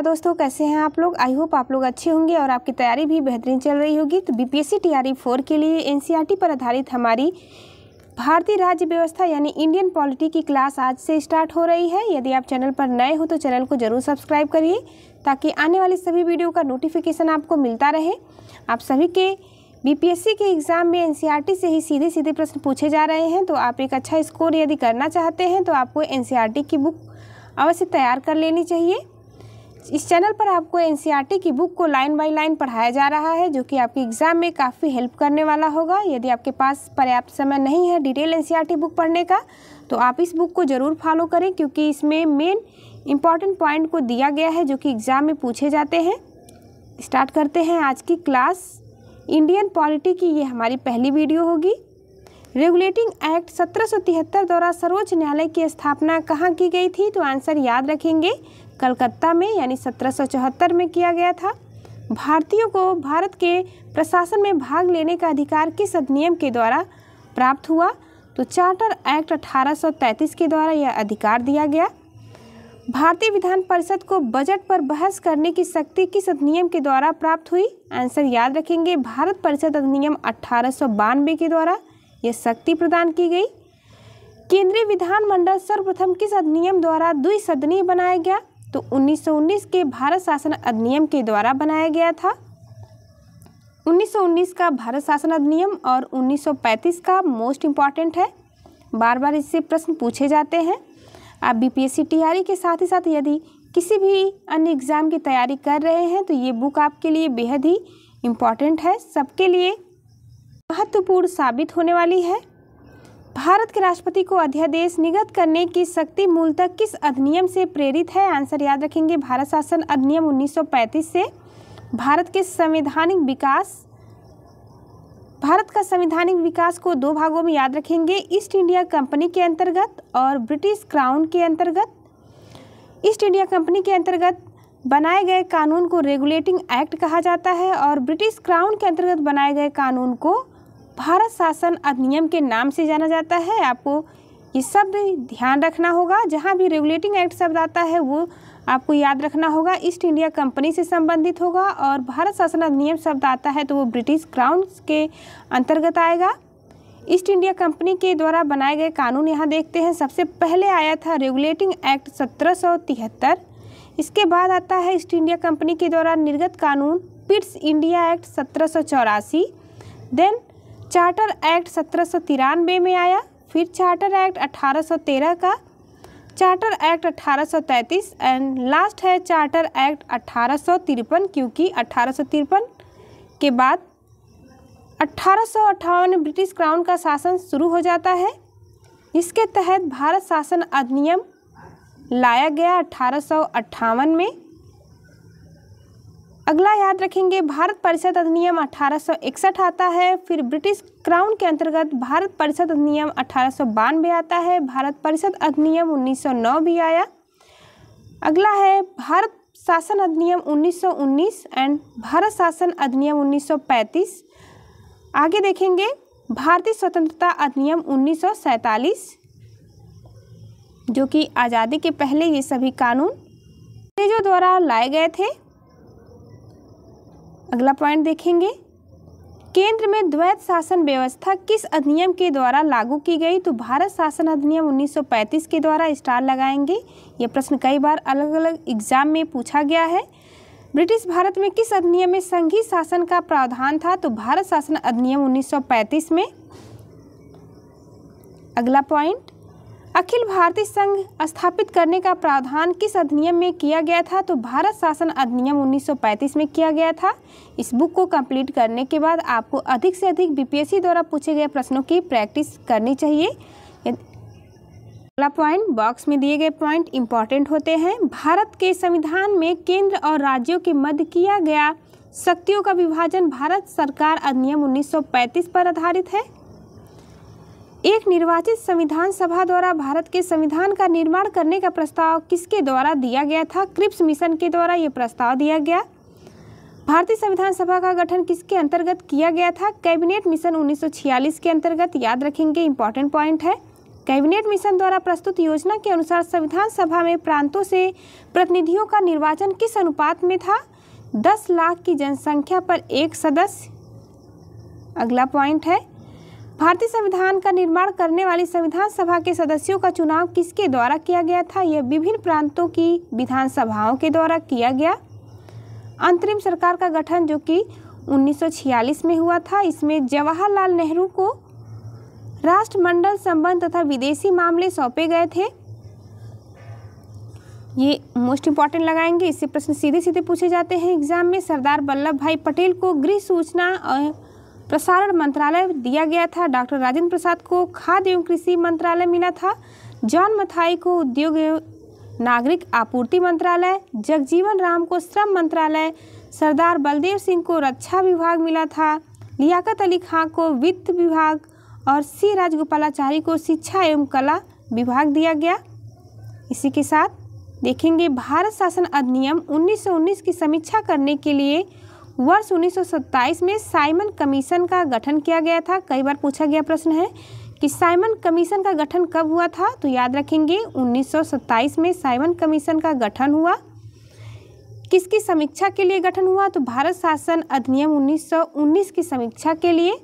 दोस्तों, कैसे हैं आप लोग। आई होप आप लोग अच्छे होंगे और आपकी तैयारी भी बेहतरीन चल रही होगी। तो बीपीएससी टीआरई 4 के लिए एनसीईआरटी पर आधारित हमारी भारतीय राज्य व्यवस्था यानी इंडियन पॉलिटी की क्लास आज से स्टार्ट हो रही है। यदि आप चैनल पर नए हो तो चैनल को जरूर सब्सक्राइब करिए ताकि आने वाली सभी वीडियो का नोटिफिकेशन आपको मिलता रहे। आप सभी के बीपीएससी के एग्ज़ाम में एनसीईआरटी से ही सीधे सीधे प्रश्न पूछे जा रहे हैं। तो आप एक अच्छा स्कोर यदि करना चाहते हैं तो आपको एनसीईआरटी की बुक अवश्य तैयार कर लेनी चाहिए। इस चैनल पर आपको एनसीईआरटी की बुक को लाइन बाय लाइन पढ़ाया जा रहा है, जो कि आपके एग्ज़ाम में काफ़ी हेल्प करने वाला होगा। यदि आपके पास पर्याप्त समय नहीं है डिटेल एनसीईआरटी बुक पढ़ने का, तो आप इस बुक को ज़रूर फॉलो करें, क्योंकि इसमें मेन इंपॉर्टेंट पॉइंट को दिया गया है जो कि एग्ज़ाम में पूछे जाते हैं। स्टार्ट करते हैं आज की क्लास। इंडियन पॉलिटी की ये हमारी पहली वीडियो होगी। रेगुलेटिंग एक्ट 1773 द्वारा सर्वोच्च न्यायालय की स्थापना कहाँ की गई थी? तो आंसर याद रखेंगे, कलकत्ता में, यानी 1774 में किया गया था। भारतीयों को भारत के प्रशासन में भाग लेने का अधिकार किस अधिनियम के द्वारा प्राप्त हुआ? तो चार्टर एक्ट 1833 के द्वारा यह अधिकार दिया गया। भारतीय विधान परिषद को बजट पर बहस करने की शक्ति किस अधिनियम के द्वारा प्राप्त हुई? आंसर याद रखेंगे, भारत परिषद अधिनियम 1892 के द्वारा यह शक्ति प्रदान की गई। केंद्रीय विधानमंडल सर्वप्रथम किस अधिनियम द्वारा द्विसदनीय बनाया गया? तो 1919 के भारत शासन अधिनियम के द्वारा बनाया गया था। 1919 का भारत शासन अधिनियम और 1935 का मोस्ट इम्पॉर्टेंट है, बार बार इससे प्रश्न पूछे जाते हैं। आप बीपीएससी टीआरई के साथ ही साथ यदि किसी भी अन्य एग्ज़ाम की तैयारी कर रहे हैं तो ये बुक आपके लिए बेहद ही इम्पॉर्टेंट है, सबके लिए महत्वपूर्ण साबित होने वाली है। भारत के राष्ट्रपति को अध्यादेश निर्गत करने की शक्ति मूलतः किस अधिनियम से प्रेरित है? आंसर याद रखेंगे, भारत शासन अधिनियम 1935 से। भारत का संवैधानिक विकास को दो भागों में याद रखेंगे, ईस्ट इंडिया कंपनी के अंतर्गत और ब्रिटिश क्राउन के अंतर्गत। ईस्ट इंडिया कंपनी के अंतर्गत बनाए गए कानून को रेगुलेटिंग एक्ट कहा जाता है और ब्रिटिश क्राउन के अंतर्गत बनाए गए कानून को भारत शासन अधिनियम के नाम से जाना जाता है। आपको ये शब्द ध्यान रखना होगा, जहाँ भी रेगुलेटिंग एक्ट शब्द आता है वो आपको याद रखना होगा, ईस्ट इंडिया कंपनी से संबंधित होगा, और भारत शासन अधिनियम शब्द आता है तो वो ब्रिटिश क्राउन के अंतर्गत आएगा। ईस्ट इंडिया कंपनी के द्वारा बनाए गए कानून यहाँ देखते हैं। सबसे पहले आया था रेगुलेटिंग एक्ट 1773, इसके बाद आता है ईस्ट इंडिया कंपनी के द्वारा निर्गत कानून Pitt's India Act 1784, then charter act 1793 में आया, फिर चार्टर एक्ट 1813 का, चार्टर एक्ट 1833 एंड लास्ट है चार्टर एक्ट 1853, क्योंकि 1853 के बाद 1858 में ब्रिटिश क्राउन का शासन शुरू हो जाता है। इसके तहत भारत शासन अधिनियम लाया गया 1858 में। अगला याद रखेंगे, भारत परिषद अधिनियम 1861 आता है, फिर ब्रिटिश क्राउन के अंतर्गत भारत परिषद अधिनियम 1892 आता है, भारत परिषद अधिनियम 1909 भी आया। अगला है भारत शासन अधिनियम 1919 एंड भारत शासन अधिनियम 1935। आगे देखेंगे भारतीय स्वतंत्रता अधिनियम 1947, जो कि आज़ादी के पहले ये सभी कानून अंग्रेजों द्वारा लाए गए थे। अगला पॉइंट देखेंगे, केंद्र में द्वैत शासन व्यवस्था किस अधिनियम के द्वारा लागू की गई? तो भारत शासन अधिनियम 1935 के द्वारा। स्टार लगाएंगे, ये प्रश्न कई बार अलग अलग एग्जाम में पूछा गया है। ब्रिटिश भारत में किस अधिनियम में संघीय शासन का प्रावधान था? तो भारत शासन अधिनियम 1935 में। अगला पॉइंट, अखिल भारतीय संघ स्थापित करने का प्रावधान किस अधिनियम में किया गया था? तो भारत शासन अधिनियम 1935 में किया गया था। इस बुक को कंप्लीट करने के बाद आपको अधिक से अधिक बीपीएससी द्वारा पूछे गए प्रश्नों की प्रैक्टिस करनी चाहिए। अगला पॉइंट, बॉक्स में दिए गए पॉइंट इंपॉर्टेंट होते हैं। भारत के संविधान में केंद्र और राज्यों के मध्य किया गया शक्तियों का विभाजन भारत सरकार अधिनियम 1935 पर आधारित है। एक निर्वाचित संविधान सभा द्वारा भारत के संविधान का निर्माण करने का प्रस्ताव किसके द्वारा दिया गया था? क्रिप्स मिशन के द्वारा यह प्रस्ताव दिया गया। भारतीय संविधान सभा का गठन किसके अंतर्गत किया गया था? कैबिनेट मिशन 1946 के अंतर्गत। याद रखेंगे, इंपॉर्टेंट पॉइंट है। कैबिनेट मिशन द्वारा प्रस्तुत योजना के अनुसार संविधान सभा में प्रांतों से प्रतिनिधियों का निर्वाचन किस अनुपात में था? 10 लाख की जनसंख्या पर एक सदस्य। अगला पॉइंट है, भारतीय संविधान का निर्माण करने वाली संविधान सभा के सदस्यों का चुनाव किसके द्वारा किया गया था? यह विभिन्न प्रांतों की विधानसभाओं के द्वारा किया गया। अंतरिम सरकार का गठन जो कि 1946 में हुआ था, इसमें जवाहरलाल नेहरू को राष्ट्रमंडल संबंध तथा विदेशी मामले सौंपे गए थे। ये मोस्ट इंपॉर्टेंट लगाएंगे, इससे प्रश्न सीधे सीधे पूछे जाते हैं एग्जाम में। सरदार वल्लभ भाई पटेल को गृह सूचना और प्रसारण मंत्रालय दिया गया था। डॉक्टर राजेंद्र प्रसाद को खाद्य एवं कृषि मंत्रालय मिला था। जॉन मथाई को उद्योग एवं नागरिक आपूर्ति मंत्रालय, जगजीवन राम को श्रम मंत्रालय, सरदार बलदेव सिंह को रक्षा विभाग मिला था, लियाकत अली खां को वित्त विभाग और सी राजगोपालाचारी को शिक्षा एवं कला विभाग दिया गया। इसी के साथ देखेंगे भारत शासन अधिनियम 1919 की समीक्षा करने के लिए वर्ष 1927 में साइमन कमीशन का गठन किया गया था। कई बार पूछा गया प्रश्न है कि साइमन कमीशन का गठन कब हुआ था, तो याद रखेंगे 1927 में साइमन कमीशन का गठन हुआ। किसकी समीक्षा के लिए गठन हुआ? तो भारत शासन अधिनियम 1919 की समीक्षा के लिए,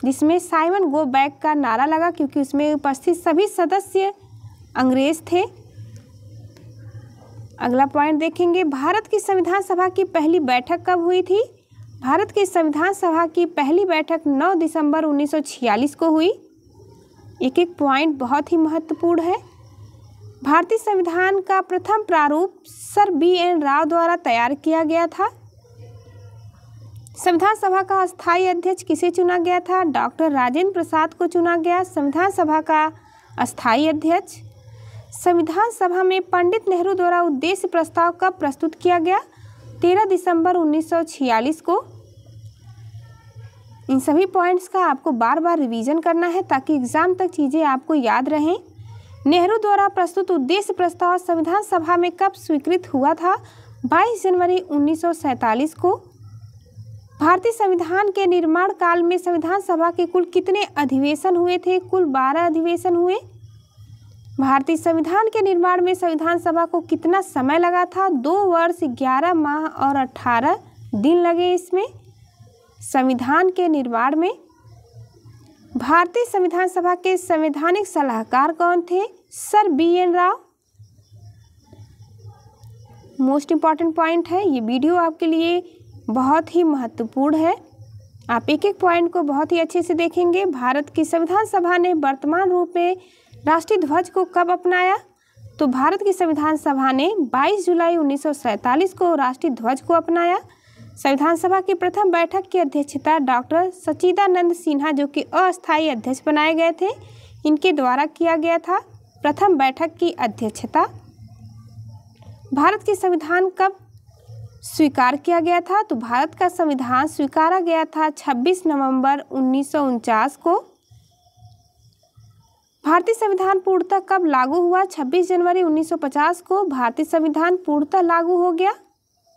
जिसमें साइमन गो बैक का नारा लगा क्योंकि उसमें उपस्थित सभी सदस्य अंग्रेज थे। अगला पॉइंट देखेंगे, भारत की संविधान सभा की पहली बैठक कब हुई थी? भारत की संविधान सभा की पहली बैठक 9 दिसंबर 1946 को हुई। एक एक पॉइंट बहुत ही महत्वपूर्ण है। भारतीय संविधान का प्रथम प्रारूप सर BN राव द्वारा तैयार किया गया था। संविधान सभा का अस्थायी अध्यक्ष किसे चुना गया था? डॉक्टर राजेंद्र प्रसाद को चुना गया संविधान सभा का अस्थायी अध्यक्ष। संविधान सभा में पंडित नेहरू द्वारा उद्देश्य प्रस्ताव कब प्रस्तुत किया गया? 13 दिसंबर 1946 को। इन सभी पॉइंट्स का आपको बार बार रिवीजन करना है ताकि एग्जाम तक चीज़ें आपको याद रहें। नेहरू द्वारा प्रस्तुत उद्देश्य प्रस्ताव संविधान सभा में कब स्वीकृत हुआ था? 22 जनवरी 1947 को। भारतीय संविधान के निर्माण काल में संविधान सभा के कुल कितने अधिवेशन हुए थे? कुल 12 अधिवेशन हुए। भारतीय संविधान के निर्माण में संविधान सभा को कितना समय लगा था? 2 वर्ष 11 माह और 18 दिन लगे इसमें। संविधान के निर्माण में भारतीय संविधान सभा के संवैधानिक सलाहकार कौन थे? Sir BN Rao. Most important point है, ये वीडियो आपके लिए बहुत ही महत्वपूर्ण है। आप एक एक पॉइंट को बहुत ही अच्छे से देखेंगे। भारत की संविधान सभा ने वर्तमान रूप में राष्ट्रीय ध्वज को कब अपनाया? तो भारत की संविधान सभा ने 22 जुलाई 1947 को राष्ट्रीय ध्वज को अपनाया। संविधान सभा की प्रथम बैठक की अध्यक्षता डॉक्टर सच्चिदानंद सिन्हा जो कि अस्थायी अध्यक्ष बनाए गए थे, इनके द्वारा किया गया था प्रथम बैठक की अध्यक्षता। भारत की संविधान कब स्वीकार किया गया था? तो भारत का संविधान स्वीकारा गया था 26 नवंबर 1949 को। भारतीय संविधान पूर्णतः कब लागू हुआ? 26 जनवरी 1950 को भारतीय संविधान पूर्णतः लागू हो गया।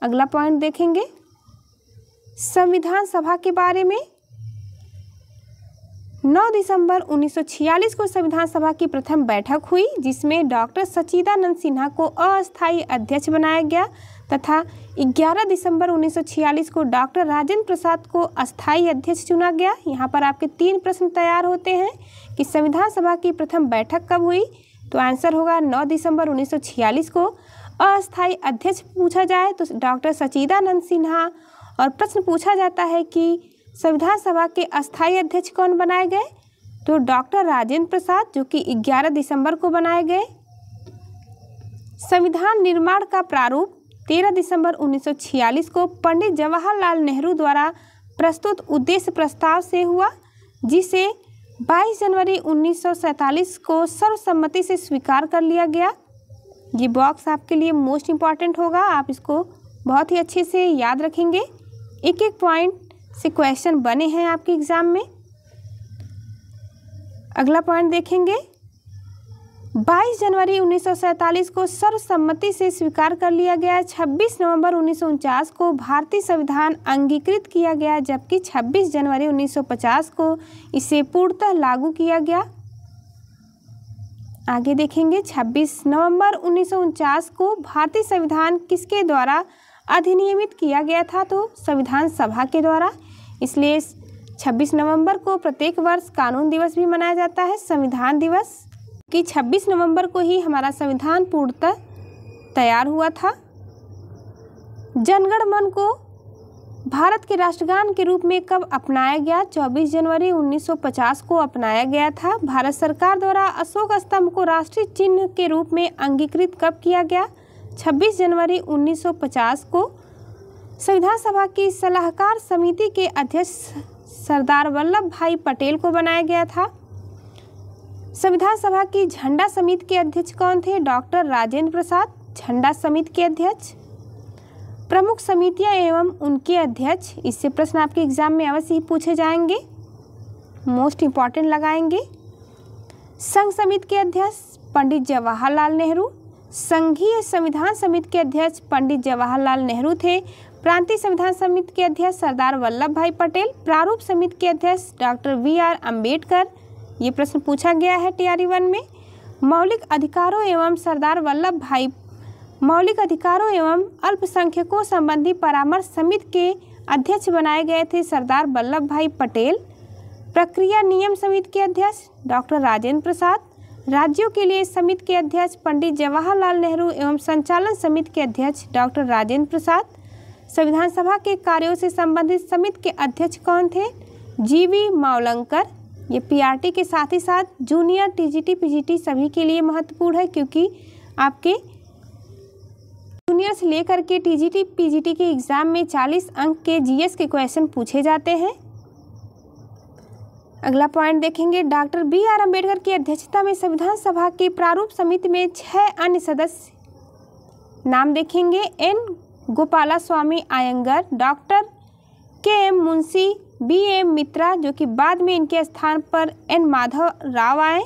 अगला पॉइंट देखेंगे संविधान सभा के बारे में। 9 दिसंबर 1946 को संविधान सभा की प्रथम बैठक हुई जिसमें डॉक्टर सच्चिदानंद सिन्हा को अस्थायी अध्यक्ष बनाया गया तथा 11 दिसंबर 1946 को डॉक्टर राजेंद्र प्रसाद को अस्थायी अध्यक्ष चुना गया। यहाँ पर आपके 3 प्रश्न तैयार होते हैं कि संविधान सभा की प्रथम बैठक कब हुई? तो आंसर होगा 9 दिसंबर 1946 को। अस्थायी अध्यक्ष पूछा जाए तो डॉक्टर सच्चिदानंद सिन्हा, और प्रश्न पूछा जाता है कि संविधान सभा के अस्थायी अध्यक्ष कौन बनाए गए? तो डॉक्टर राजेंद्र प्रसाद जो कि 11 दिसंबर को बनाए गए। संविधान निर्माण का प्रारूप 13 दिसंबर 1946 को पंडित जवाहरलाल नेहरू द्वारा प्रस्तुत उद्देश्य प्रस्ताव से हुआ, जिसे 22 जनवरी 1947 को सर्वसम्मति से स्वीकार कर लिया गया। ये बॉक्स आपके लिए मोस्ट इम्पॉर्टेंट होगा, आप इसको बहुत ही अच्छे से याद रखेंगे। एक एक पॉइंट से क्वेश्चन बने हैं आपके एग्जाम में। अगला पॉइंट देखेंगे 22 जनवरी 1947 को सर्वसम्मति से स्वीकार कर लिया गया। 26 नवंबर 1949 को भारतीय संविधान अंगीकृत किया गया, जबकि 26 जनवरी 1950 को इसे पूर्णतः लागू किया गया। आगे देखेंगे 26 नवंबर 1949 को भारतीय संविधान किसके द्वारा अधिनियमित किया गया था? तो संविधान सभा के द्वारा। इसलिए 26 नवंबर को प्रत्येक वर्ष कानून दिवस भी मनाया जाता है, संविधान दिवस, कि 26 नवंबर को ही हमारा संविधान पूर्णतः तैयार हुआ था। जनगण मन को भारत के राष्ट्रगान के रूप में कब अपनाया गया? 24 जनवरी 1950 को अपनाया गया था। भारत सरकार द्वारा अशोक स्तंभ को राष्ट्रीय चिन्ह के रूप में अंगीकृत कब किया गया? 26 जनवरी 1950 को। संविधान सभा की सलाहकार समिति के अध्यक्ष सरदार वल्लभ भाई पटेल को बनाया गया था। संविधान सभा की झंडा समिति के अध्यक्ष कौन थे? डॉक्टर राजेंद्र प्रसाद, झंडा समिति के अध्यक्ष। प्रमुख समितियां एवं उनके अध्यक्ष, इससे प्रश्न आपके एग्जाम में अवश्य ही पूछे जाएंगे, मोस्ट इंपॉर्टेंट लगाएंगे। संघ समिति के अध्यक्ष पंडित जवाहरलाल नेहरू, संघीय संविधान समिति के अध्यक्ष पंडित जवाहरलाल नेहरू थे। प्रांतीय संविधान समिति के अध्यक्ष सरदार वल्लभ भाई पटेल, प्रारूप समिति के अध्यक्ष डॉक्टर VR अम्बेडकर। ये प्रश्न पूछा गया है TRE 1 में। मौलिक अधिकारों एवं अल्पसंख्यकों संबंधी परामर्श समिति के अध्यक्ष बनाए गए थे सरदार वल्लभ भाई पटेल। प्रक्रिया नियम समिति के अध्यक्ष डॉक्टर राजेंद्र प्रसाद, राज्यों के लिए समिति के अध्यक्ष पंडित जवाहरलाल नेहरू एवं संचालन समिति के अध्यक्ष डॉक्टर राजेंद्र प्रसाद। संविधान सभा के कार्यों से संबंधित समिति के अध्यक्ष कौन थे? GV मावलंकर। ये PRT के साथ ही साथ जूनियर TGT PGT सभी के लिए महत्वपूर्ण है, क्योंकि आपके जूनियर से लेकर के TGT PGT के एग्जाम में 40 अंक के GS के क्वेश्चन पूछे जाते हैं। अगला पॉइंट देखेंगे, डॉक्टर BR अम्बेडकर की अध्यक्षता में संविधान सभा की प्रारूप समिति में 6 अन्य सदस्य नाम देखेंगे। N Gopalaswami Ayyangar, doctor KM Munshi, BM Mitra, जो कि बाद में इनके स्थान पर N माधव राव आए,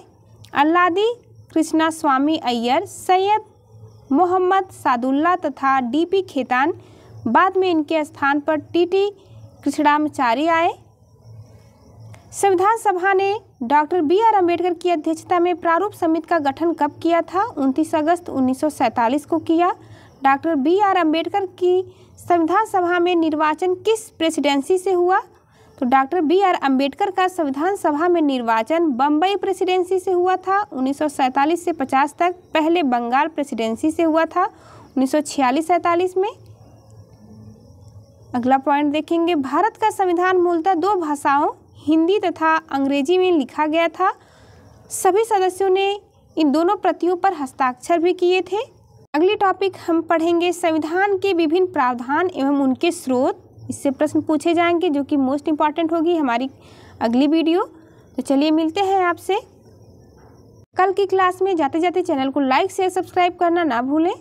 अल्लादी कृष्णा स्वामी अय्यर, सैयद मोहम्मद सादुल्ला तथा DP खेतान, बाद में इनके स्थान पर TT कृष्णाचारी आए। संविधान सभा ने डॉक्टर BR अम्बेडकर की अध्यक्षता में प्रारूप समिति का गठन कब किया था? 29 अगस्त 1947 को किया। डॉक्टर BR अम्बेडकर की संविधान सभा में निर्वाचन किस प्रेसिडेंसी से हुआ? तो डॉक्टर BR अम्बेडकर का संविधान सभा में निर्वाचन बम्बई प्रेसिडेंसी से हुआ था 1947 से 50 तक। पहले बंगाल प्रेसिडेंसी से हुआ था 1946-47 में। अगला पॉइंट देखेंगे, भारत का संविधान मूलतः 2 भाषाओं हिंदी तथा अंग्रेजी में लिखा गया था। सभी सदस्यों ने इन दोनों प्रतियों पर हस्ताक्षर भी किए थे। अगली टॉपिक हम पढ़ेंगे संविधान के विभिन्न प्रावधान एवं उनके स्रोत, इससे प्रश्न पूछे जाएंगे, जो कि मोस्ट इम्पॉर्टेंट होगी हमारी अगली वीडियो। तो चलिए मिलते हैं आपसे कल की क्लास में। जाते जाते चैनल को लाइक शेयर सब्सक्राइब करना ना भूलें।